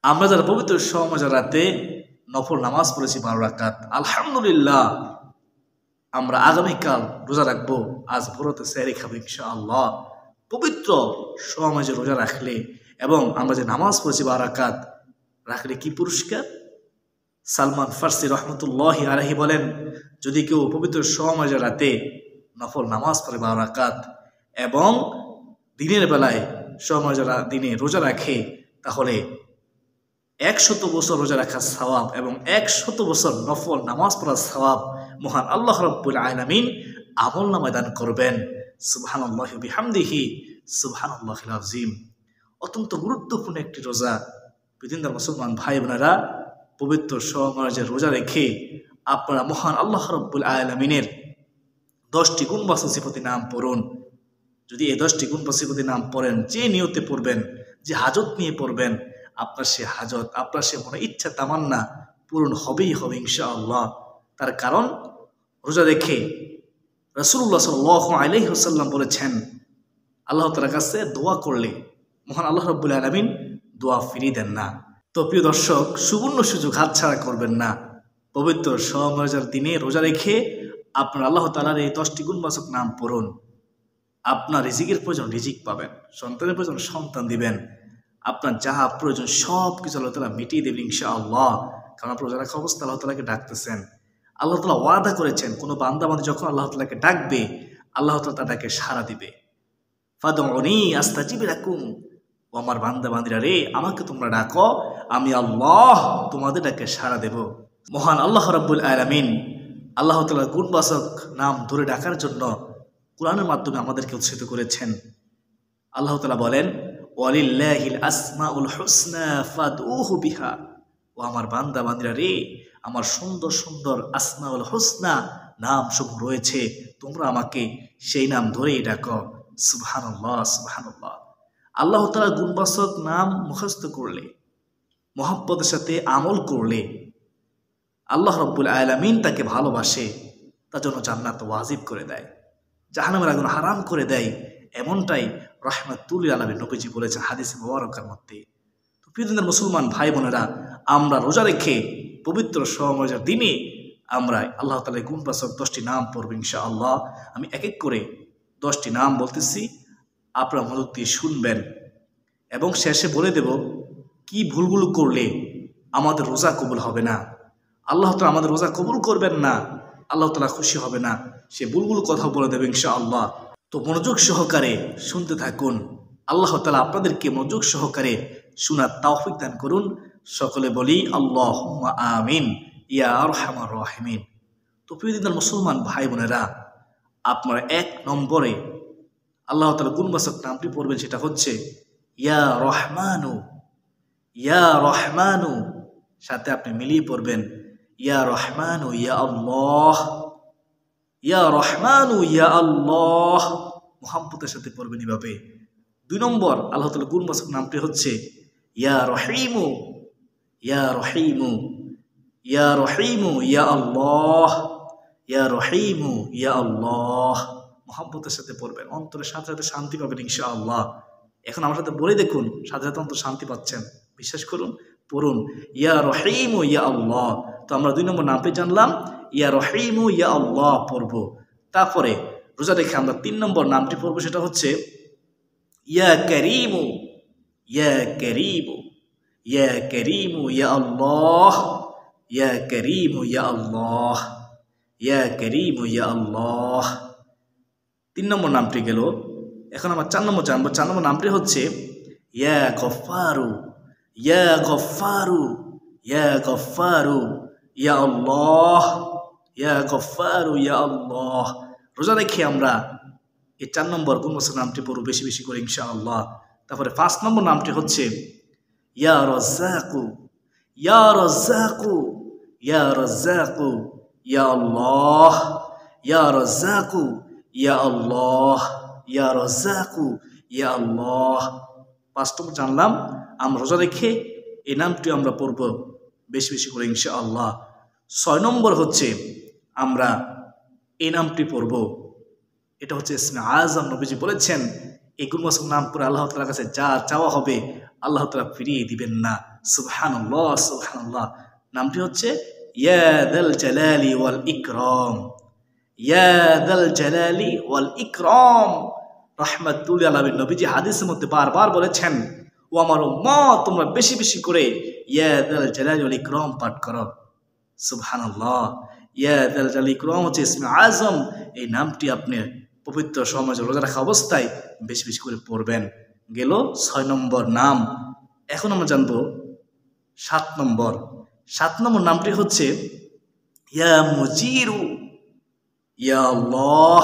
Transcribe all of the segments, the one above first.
আমরা যারা পবিত্র সমাজ রাতে নফল নামাজ পড়েছি 12 রাকাত, আলহামদুলিল্লাহ আমরা আগামীকাল রোজা রাখবো। আজ ভোরতে সেহরি খাবো ইনশাআল্লাহ। পবিত্র সমাজে রোজা রাখলে এবং আমরা যে নামাজ পড়েছি 12 রাকাত রাখলে কি পুরস্কার? সালমান ফার্সি রহমতুল্লাহি আলাইহি বলেন, যদি কেউ পবিত্র সমাজে রাতে নফল নামাজ পড়ে 12 রাকাত এবং দিনের বেলায় সমাজের দিনে রোজা রাখে, তাহলে 100 বছর রোজা রাখার সওয়াব এবং 100 বছর নফল নামাজ পড়ার সওয়াব মহান আল্লাহ রাব্বুল আলামিন আমলনামায় দান করবেন। সুবহানাল্লাহি ওয়া বিহামদিহি সুবহানাল্লাহিল আযীম। অত্যন্ত গুরুত্বপূর্ণ একটি রোজা। বিদিনদার মুসলমান ভাই বোনেরা, পবিত্র সমাজে রোজা রেখে আপনারা মহান আল্লাহ রাব্বুল আলামিনের 10টি গুণবাচক সিফাতের নাম পড়ুন। যদি এই 10টি গুণবাচক নাম পড়েন, যে নিয়তে পড়বেন, যে হাজত নিয়ে পড়বেন, আপনার সে হাজত, আপনার সে মনে ইচ্ছা তামান্না পূরণ হবেই হবে ইনশাআল্লাহ। তার কারণ রোজা রেখে রাসূলুল্লাহ সাল্লাল্লাহু আলাইহি ওয়াসাল্লাম বলেছেন, আল্লাহ তাআলার কাছে দোয়া করলে মহান আল্লাহ রাব্বুল আলামিন দোয়া ফিরিয়ে দেন না। তো প্রিয় দর্শক, সুবর্ণ সুযোগ হাতছাড়া করবেন না। পবিত্র সমাজের দিনে রোজা রেখে আপনার আল্লাহ তাআলার এই 10টি গুণবাচক নাম পড়ুন। আপনার রিজিকের প্রয়োজন রিজিক পাবেন, সন্তানের প্রয়োজন সন্তান দিবেন, আপনার যা প্রয়োজন সব কিছু আল্লাহ তাআলা মিটিয়ে দেবেন ইনশাআল্লাহ। কারণ আপনার রোজা রাখা অবস্থা আল্লাহ তাআলাকে ডাকতেছেন। আল্লাহ তাআলা ওয়াদা করেছেন, কোনো বান্দা বান্দী যখন আল্লাহ তাআলাকে ডাকবে, আল্লাহ তাআলা তাদেরকে সাড়া দিবে। ফাদউনি আস্তাজিব লাকুম, ও আমার বান্দা বান্দীরা রে, আমাকে তোমরা ডাকো, আমি আল্লাহ তোমাদের ডাকে সাড়া দেব। মহান আল্লাহ রাব্বুল আলামিন আল্লাহ তাআলার গুণবাচক নাম ধরে ডাকার জন্য কোরআনের মাধ্যমে আমাদেরকে উৎসাহিত করেছেন। আল্লাহ তাআলা বলেন, ওয়ালিল্লাহিল আসমাউল হুসনা ফাদউহু বিহা, ও আমার বান্দা বান্দীরা রে, আমার সুন্দর সুন্দর আসমাউল হুসনা নাম সব রয়েছে, তোমরা আমাকে সেই নাম ধরেই ডাকো। সুবহানাল্লাহ সুবহানাল্লাহ। আল্লাহ তাআলার গুণবাচক নাম মুখস্থ করলে, মুহাব্বতের সাথে আমল করলে আল্লাহ রাব্বুল আলামিন তাকে ভালোবাসে, তার জন্য জান্নাত ওয়াজিব করে দেয়, জাহান্নামের আগুন হারাম করে দেয়। এমনটাই রাহমাতুল লিল আলামিন নবীজি বলেছেন হাদিসে মুবারকার মধ্যে। তো প্রিয় দিনের মুসলমান ভাই বোনেরা, আমরা রোজা রেখে পবিত্র সমাজের দিনে আমরা আল্লাহ তাআলার গুণবাচক 10টি নাম পড়ব ইনশাআল্লাহ। আমি এক এক করে 10টি নাম বলতেছি, আপনারা মনোযোগ দিয়ে শুনবেন এবং শেষে বলে দেব কি ভুলগুলো করলে আমাদের রোজা কবুল হবে না, আল্লাহ তাআলা আমাদের রোজা কবুল করবেন না, আল্লাহ তাআলা খুশি হবে না, সে ভুলগুলো কথা বলে দেবে ইনশাআল্লাহ। তো মনোযোগ সহকারে শুনতে থাকুন। আল্লাহ তাআলা আপনাদেরকে মনোযোগ সহকারে শোনার তৌফিক দান করুন। সকলে বলি আল্লাহুম্মা আমিন ইয়া আরহামার রাহিমিন। তো প্রিয় দিনের মুসলমান ভাই বোনেরা, আপনারা 1 নম্বরে আল্লাহ তাআলা গুণবাচক নামটি পড়বেন, সেটা হচ্ছে ইয়া রহমানু। ইয়া রহমানু সাথে আপনি মিলিয়ে পড়বেন ইয়া রহমানু ইয়া আল্লাহ, ইয়া রহমানু ইয়া আল্লাহ, মুহাব্বতের সাথে পড়বেন এভাবে। 2 নম্বর আল্লাহ তাআলার গুণবাচক নামটি হচ্ছে ইয়া রহিমু। ইয়া রহিমু, ইয়া রহিমু ইয়া আল্লাহ, ইয়া রহিমু ইয়া আল্লাহ, মুহাব্বতের সাথে পড়বেন, অন্তরের সাথে সাথে শান্তি পাবেন ইনশাআল্লাহ। এখন আমার সাথে বলে দেখুন, সাথে সাথে অন্তর শান্তি পাচ্ছেন, বিশ্বাস করুন। পড়ুন ইয়া রহিমু ইয়া আল্লাহ। তো আমরা 2 নম্বর নামটি জানলাম, ইয়া রহিমু ইয়া আল্লাহ পড়ব। তারপরে রোজা রেখে আমরা 3 নম্বর নামটি পড়ব, সেটা হচ্ছে ইয়া কারীমু। ইয়া কারীমু, ইয়া কারীমু ইয়া আল্লাহ, ইয়া কারীমু ইয়া আল্লাহ, ইয়া কারীমু ইয়া আল্লাহ। 3 নম্বর নামটি গেল। এখন আমরা 4 নম্বর জানবো। 4 নম্বর নামটি হচ্ছে ইয়া গফফারু। ইয়া গফফারু, ইয়া গফফারু ইয়া আল্লাহ, ইয়া গফফারু ইয়া আল্লাহ। রোজা রেখে আমরা এই 4 নম্বর গুণবাচক নামটি পড়ব বেশি বেশি করে ইনশাআল্লাহ। তারপরে 5 নম্বর নামটি হচ্ছে ইয়া রাজ্জাকু। ইয়া রাজ্জাকু, ইয়া রাজ্জাকু ইয়া আল্লাহ, ইয়া রাজ্জাকু ইয়া আল্লাহ, ইয়া রাজ্জাকু ইয়া আল্লাহ। 5 নম্বর জানলাম। আমরা রোজা রেখে এই নামটি আমরা পড়ব বেশি বেশি করে ইনশাআল্লাহ। 6 নম্বর হচ্ছে আমরা এই নামটি পড়ব, এটা হচ্ছে ইসমে আজম। নবীজি বলেছেন এই গুণবাচক নাম পড়ে আল্লাহ তাআলার কাছে যা চাওয়া হবে আল্লাহ তাআলা ফিরিয়ে দিবেন না। সুবহানাল্লাহ সুবহানাল্লাহ। নামটি হচ্ছে ইয়া যাল জালালি ওয়াল ইকরাম, ইয়া যাল জালালি ওয়াল ইকরাম। রাহমাতুল লিল আলামিন নবীজি হাদিসের মধ্যে বারবার বলেছেন, ও আমার উম্মত তোমরা বেশি বেশি করে ইয়া যাল জালালি ওয়াল ইকরাম পাঠ করো। সুবহানাল্লাহ। ইয়া যাল জালালি ইকরাম হচ্ছে ইসমে আজম। এই নামটি আপনি পবিত্র সমাজে রোজা রাখা অবস্থায় বেশি বেশি করে পড়বেন। গেল 6 নম্বর নাম। এখন আমরা জানবো 7 নম্বর। 7 নম্বর নামটি হচ্ছে ইয়া মুজিরু, ইয়া আল্লাহ,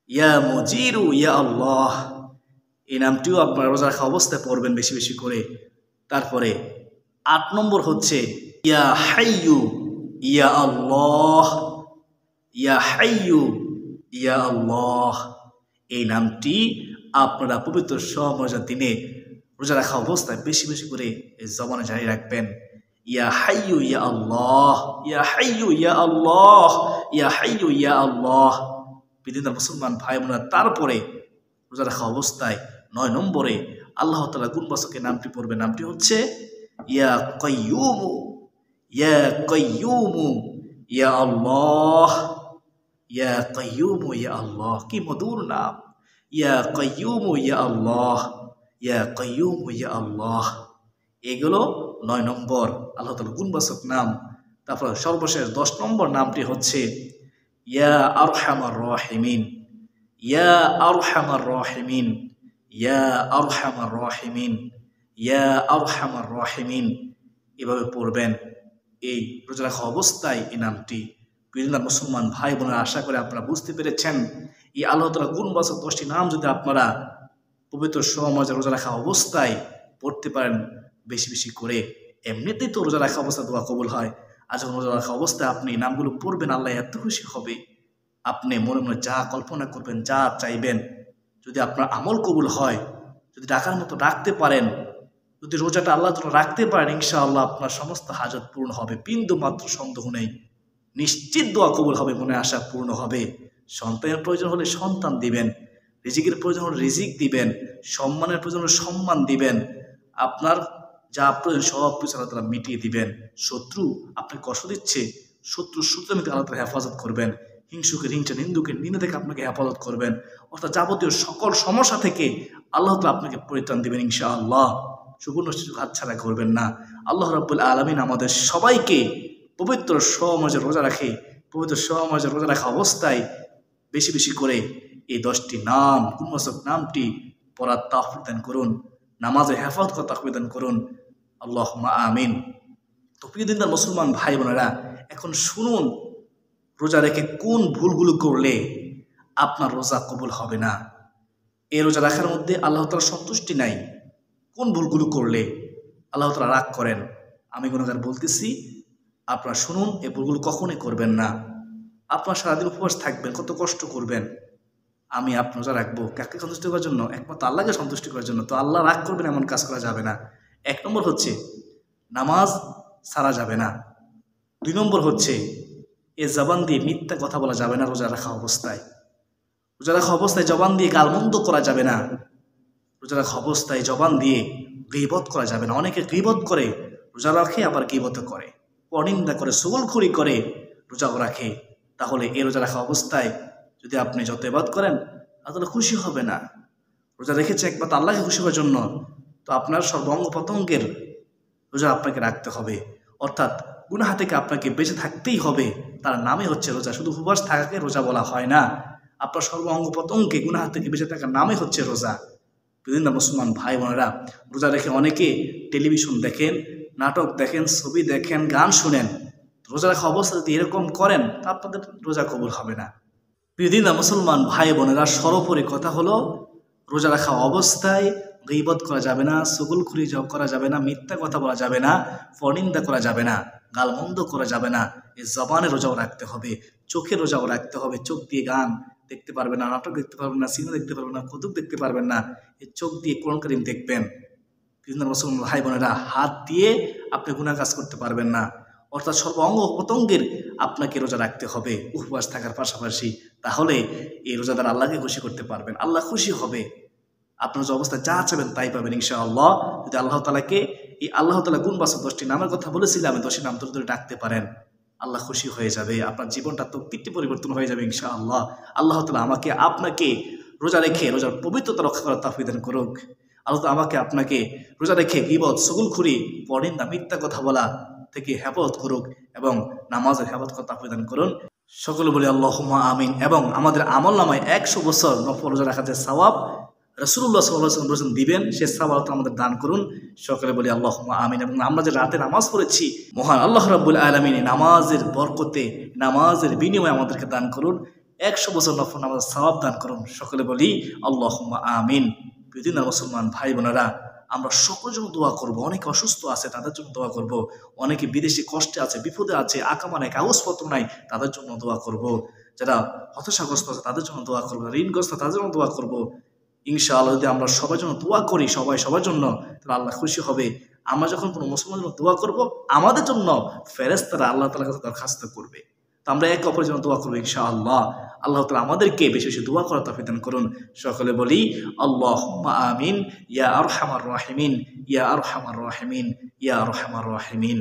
ইয়া মুজিরু ইয়া আল্লাহ। এই নামটিও আপনারা রোজা রাখা অবস্থায় পড়বেন বেশি বেশি করে। তারপরে 8 নম্বর হচ্ছে ইয়া হাইয়ু ইয়া আল্লাহ, ইয়া হাইয়ু ইয়া আল্লাহ। এই নামটি আপনারা পবিত্র সহমজার দিনে রোজা রাখা অবস্থায় বেশি বেশি করে এই জবানে জারি রাখবেন। ইয়া হাইয়ু ইয়া আল্লাহ, ইয়া হাইয়ু ইয়া আল্লাহ, ইয়া হাইয়ু ইয়া আল্লাহ। বিদিনদার মুসলমান ভাই বোনেরা, তারপরে রোজা রাখা অবস্থায় 9 নম্বরে আল্লাহ তাআলা গুণবাচক নামটি পড়বে। নামটি হচ্ছে ইয়া কাইয়ুমু, ইয়া কাইয়ুমু ইয়া আল্লাহ, ইয়া কাইয়ুমু ইয়া আল্লাহ। কি মধুর নাম, ইয়া কাইয়ুমু ইয়া আল্লাহ, ইয়া কাইয়ুমু ইয়া আল্লাহ। এগুলো 9 নম্বর আল্লাহ তাআলার গুণবাচক নাম। তারপর সর্বশেষ 10 নম্বর নামটি হচ্ছে ইয়া আরহামার রাহিমিন, ইয়া আরহামার রাহিমিন, ইয়া আরহামার রাহিমিন, ইয়া আরহামার রাহিমিন। এভাবে পড়বেন এই রোজা রাখা অবস্থায় এই নামটি। বিভিন্ন মুসলমান ভাই বোনেরা, আশা করে আপনারা বুঝতে পেরেছেন এই আল্লাহ তাআলার গুণবাচক 10টি নাম যদি আপনারা পবিত্র সমাজে রোজা রাখা অবস্থায় পড়তে পারেন বেশি বেশি করে, এমনিতেই তো রোজা রাখা অবস্থায় দোয়া কবুল হয়। আর যখন রোজা রাখা অবস্থায় আপনি নামগুলো পড়বেন, আল্লাহ এত খুশি হবে। আপনি মনে মনে যা কল্পনা করবেন, যা চাইবেন, যদি আপনার আমল কবুল হয়, যদি ডাকার মতো ডাকতে পারেন, যদি রোজাটা আল্লাহর জন্য রাখতে পারেন, ইনশাআল্লাহ আপনার সমস্ত হাজত পূর্ণ হবে। বিন্দু মাত্র সন্দেহ নেই, নিশ্চিত দোয়া কবুল হবে, মনে আশা পূর্ণ হবে। সন্তানের প্রয়োজন হলে সন্তান দিবেন, রিজিকের প্রয়োজন হলে রিজিক দিবেন, সম্মানের প্রয়োজন হলে সম্মান দিবেন। আপনার যা প্রয়োজন সব কিছু আল্লাহ তাআলা মিটিয়ে দিবেন। শত্রু আপনাকে কষ্ট দিচ্ছে, শত্রুর সূত্রমিতে আল্লাহ তাআলা হেফাজত করবেন। হিংসুকের হিংসা, নিন্দুকের নিন্দা থেকে আপনাকে হেফাজত করবেন। অর্থাৎ যাবতীয় সকল সমস্যা থেকে আল্লাহ তাআলা আপনাকে পরিত্রাণ দিবেন ইনশাআল্লাহ। সুবর্ণ সুযোগ হাতছাড়া করবেন না। আল্লাহ রাব্বুল আলামিন আমাদের সবাইকে পবিত্র সমাজে রোজা রাখে, পবিত্র সমাজে রোজা রাখা অবস্থায় বেশি বেশি করে এই 10টি নাম, গুণবাচক নামটি পড়ার তাওফিক দান করুন, নামাজে হেফাজত করার তাওফিক দান করুন। আল্লাহুম্মা আমিন। তো প্রিয় দিনদার মুসলমান ভাই বোনেরা, এখন শুনুন রোজা রেখে কোন ভুলগুলো করলে আপনার রোজা কবুল হবে না। এই রোজা রাখার মধ্যে আল্লাহ তাআলার সন্তুষ্টি নাই। কোন ভুলগুলো করলে আল্লাহ তাআলা রাগ করেন, আমি গুনাহগার বলতেছি, আপনারা শুনুন। এই ভুলগুলো কখনোই করবেন না। আপনার সারাদিন উপবাস থাকবেন, কত কষ্ট করবেন। আমি আপনার রোজা রাখবো কাকে সন্তুষ্ট করার জন্য? একমাত্র আল্লাহকে সন্তুষ্ট করার জন্য। তো আল্লাহ রাগ করবেন এমন কাজ করা যাবে না। 1 নম্বর হচ্ছে নামাজ ছাড়া যাবে না। 2 নম্বর হচ্ছে এ জবান দিয়ে মিথ্যা কথা বলা যাবে না রোজা রাখা অবস্থায়। রোজা রাখা অবস্থায় জবান দিয়ে গালমন্দ করা যাবে না। রোজা রাখা অবস্থায় জবান দিয়ে গীবত করা যাবে না। অনেকে গীবত করে, রোজা রাখে আবার গীবত করে, পরনিন্দা করে, চুগলখড়ি করে রোজাও রাখে। তাহলে এই রোজা রাখা অবস্থায় যদি আপনি যত ইবাদত করেন তাহলে খুশি হবে না। রোজা রেখেছে একমাত্র আল্লাহকে খুশি হওয়ার জন্য, তো আপনার সর্বাঙ্গ প্রত্যঙ্গের রোজা আপনাকে রাখতে হবে। অর্থাৎ গুনাহ থেকে আপনাকে বেঁচে থাকতেই হবে। তার নামই হচ্ছে রোজা। শুধু উপবাস থাকাকে রোজা বলা হয় না। আপনার সর্বাঙ্গ প্রত্যঙ্গে গুনাহ থেকে বেঁচে থাকার নামই হচ্ছে রোজা। বিভিন্ন মুসলমান ভাই বোনেরা, রোজা রেখে অনেকে টেলিভিশন দেখেন, নাটক দেখেন, ছবি দেখেন, গান শুনেন। রোজা রাখা অবস্থা যদি এরকম করেন তা আপনাদের রোজা কবুল হবে না। বিভিন্ন মুসলমান ভাই বোনেরা, সর্বোপরি কথা হলো রোজা রাখা অবস্থায় গীবত করা যাবে না, চুগলখড়ি করা যাবে না, মিথ্যা কথা বলা যাবে না, পরনিন্দা করা যাবে না, গালমন্দ করা যাবে না। এই জবানে রোজাও রাখতে হবে, চোখে রোজাও রাখতে হবে। চোখ দিয়ে গান দেখতে পারবেন না, নাটক দেখতে পারবেন না, সিনেমা দেখতে পারবেন না, কৌতুক দেখতে পারবেন না। এই চোখ দিয়ে কোরআন কারীম দেখবেন। বিভিন্ন মুসলমান ভাই বোনেরা, হাত দিয়ে আপনি গুনাহ কাজ করতে পারবেন না। অর্থাৎ সর্বাঙ্গ প্রত্যঙ্গের আপনাকে রোজা রাখতে হবে উপবাস থাকার পাশাপাশি। তাহলে এই রোজা দ্বারা আল্লাহকে খুশি করতে পারবেন, আল্লাহ খুশি হবে। আপনার যে অবস্থা যা চাবেন তাই পাবেন ইনশাআল্লাহ। যদি আল্লাহ তাআলাকে এই আল্লাহ তাআলা গুণবাচক 10টি নামের কথা বলেছিলাম, 10টি নাম ধরে ডাকতে পারেন, আল্লাহ খুশি হয়ে যাবে, আপনার জীবনটা তকদিরটি পরিবর্তন হয়ে যাবে ইনশাআল্লাহ। আল্লাহ তাআলা আমাকে আপনাকে রোজা রেখে রোজার পবিত্রতা রক্ষা করার তৌফিক দান করুক। আল্লাহ তাআলা আমাকে আপনাকে রোজা রেখে গীবত, চুগলখড়ি, পরনিন্দা, মিথ্যা কথা বলা থেকে হেফাজত করুক এবং নামাজের হেফাজত করার তৌফিক দান করুন। সকলে বলি আল্লাহুম্মা আমিন। এবং আমাদের আমলনামায় 100 বছর নফল রোজা রাখার যে সওয়াব রাসূলুল্লাহ সাল্লাল্লাহু আলাইহি ওয়াসাল্লাম বলেছেন দিবেন, সে সওয়াব আমাদের দান করুন। সকলে বলি আল্লাহুম্মা আমিন। এবং আমরা যে রাতে নামাজ পড়েছি, মহান আল্লাহ রাব্বুল আলামিন নামাজের বরকতে, নামাজের বিনিময়ে আমাদেরকে দান করুন, 100 বছর নফল নামাজের সওয়াব দান করুন। সকলে বলি আল্লাহুম্মা আমিন। প্রতিদিন মুসলমান ভাই বোনেরা, আমরা সকলের জন্য দোয়া করব। অনেকে অসুস্থ আছে, তাদের জন্য দোয়া করব। অনেকে বিদেশি কষ্টে আছে, বিপদে আছে, আকামা নাই, কাগজপত্র নাই, তাদের জন্য দোয়া করব। যারা হতাশাগ্রস্ত আছে তাদের জন্য দোয়া করবো, ঋণগ্রস্ত তাদের জন্য দোয়া করব। ইনশাআল্লাহ যদি আমরা সবার জন্য দোয়া করি, সবার জন্য, তাহলে আল্লাহ খুশি হবে। আমরা যখন কোনো মুসলমানের জন্য দোয়া করব, আমাদের জন্য ফেরেশতারা আল্লাহ তাআলার কাছে দরখাস্ত করবে। তো আমরা একে অপরের জন্য দোয়া করবো ইনশাআল্লাহ। আল্লাহ তাআলা আমাদেরকে বেশি বেশি দোয়া করার তৌফিক দান করুন। সকলে বলি আল্লাহুম্মা আমিন। ইয়া আরহামার রাহিমিন, ইয়া আরহামার রাহিমিন, ইয়া আরহামার রাহিমিন।